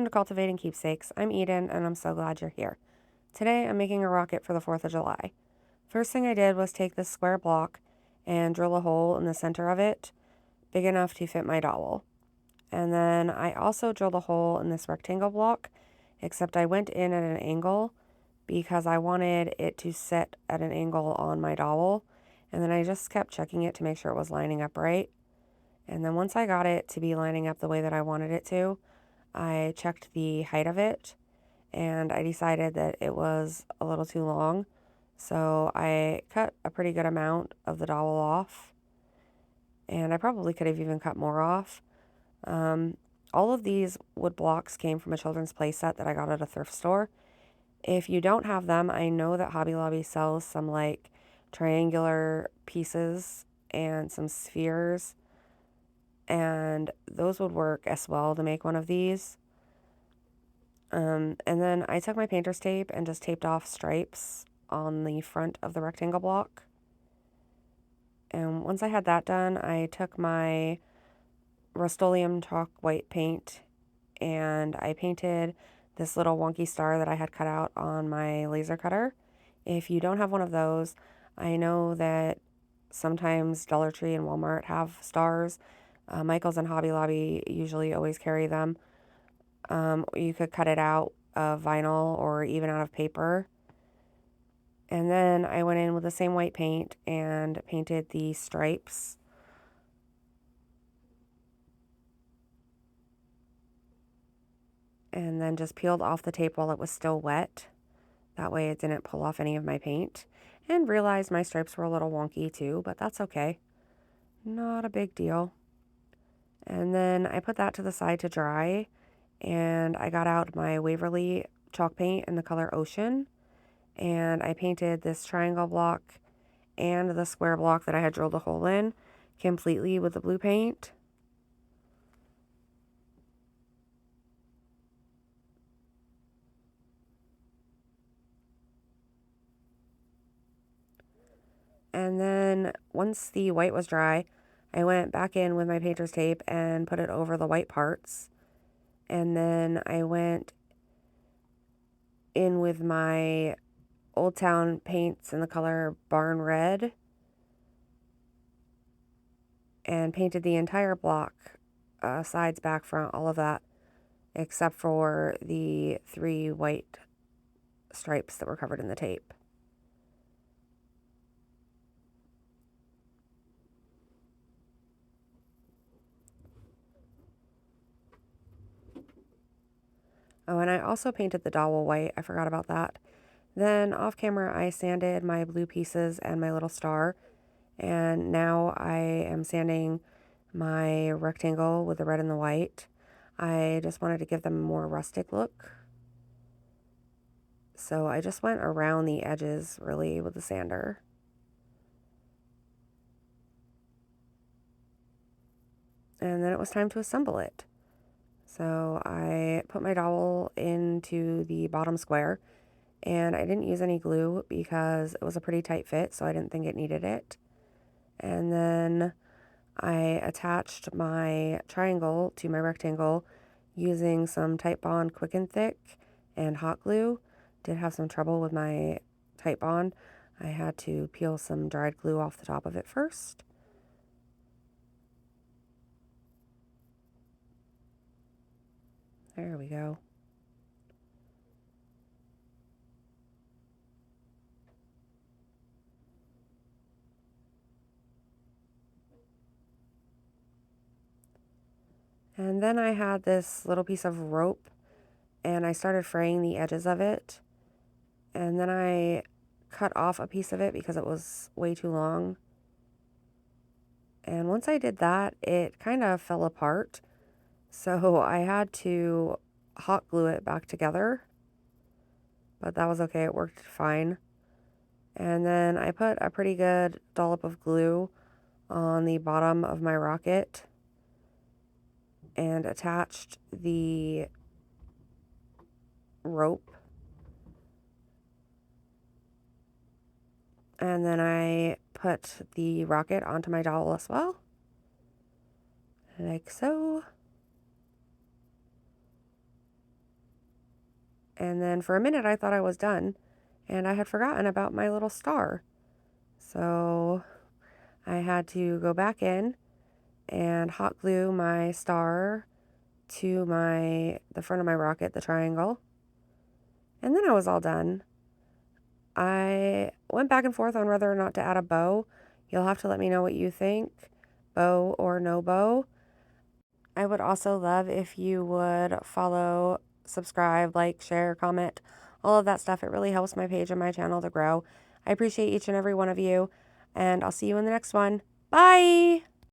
to Cultivating Keepsakes. I'm Eden, and I'm so glad you're here. Today, I'm making a rocket for the 4th of July. First thing I did was take this square block and drill a hole in the center of it, big enough to fit my dowel. And then I also drilled a hole in this rectangle block, except I went in at an angle because I wanted it to sit at an angle on my dowel. And then I just kept checking it to make sure it was lining up right. And then once I got it to be lining up the way that I wanted it to, I checked the height of it and I decided that it was a little too long. So I cut a pretty good amount of the dowel off, and I probably could have even cut more off. All of these wood blocks came from a children's play set that I got at a thrift store. If you don't have them, I know that Hobby Lobby sells some like triangular pieces and some spheres, and those would work as well to make one of these. And then I took my painter's tape and just taped off stripes on the front of the rectangle block. And once I had that done, I took my Rust-Oleum chalk white paint and I painted this little wonky star that I had cut out on my laser cutter. If you don't have one of those, I know that sometimes Dollar Tree and Walmart have stars. Michael's and Hobby Lobby usually always carry them. You could cut it out of vinyl or even out of paper. And then I went in with the same white paint and painted the stripes. And then just peeled off the tape while it was still wet. That way it didn't pull off any of my paint. And realized my stripes were a little wonky too, but that's okay. Not a big deal. And then I put that to the side to dry. And I got out my Waverly chalk paint in the color Ocean. And I painted this triangle block and the square block that I had drilled a hole in completely with the blue paint. And then once the white was dry, I went back in with my painter's tape and put it over the white parts. And then I went in with my Old Town paints in the color Barn Red and painted the entire block, sides, back, front, all of that, except for the 3 white stripes that were covered in the tape. Oh, and I also painted the dowel white. I forgot about that. Then off camera, I sanded my blue pieces and my little star. And now I am sanding my rectangle with the red and the white. I just wanted to give them a more rustic look. So I just went around the edges really with the sander. And then it was time to assemble it. So I put my dowel into the bottom square and I didn't use any glue because it was a pretty tight fit, so I didn't think it needed it. And then I attached my triangle to my rectangle using some Titebond Quick and Thick and hot glue. Did have some trouble with my Titebond. I had to peel some dried glue off the top of it first. There we go. And then I had this little piece of rope and I started fraying the edges of it. And then I cut off a piece of it because it was way too long. And once I did that, it kind of fell apart. So I had to hot glue it back together. But that was okay, it worked fine. And then I put a pretty good dollop of glue on the bottom of my rocket and attached the rope. And then I put the rocket onto my dowel as well, like so. And then for a minute I thought I was done, and I had forgotten about my little star. So I had to go back in and hot glue my star to the front of my rocket, the triangle. And then I was all done. I went back and forth on whether or not to add a bow. You'll have to let me know what you think, bow or no bow. I would also love if you would follow, subscribe, like, share, comment, all of that stuff. It really helps my page and my channel to grow. I appreciate each and every one of you, and I'll see you in the next one. Bye!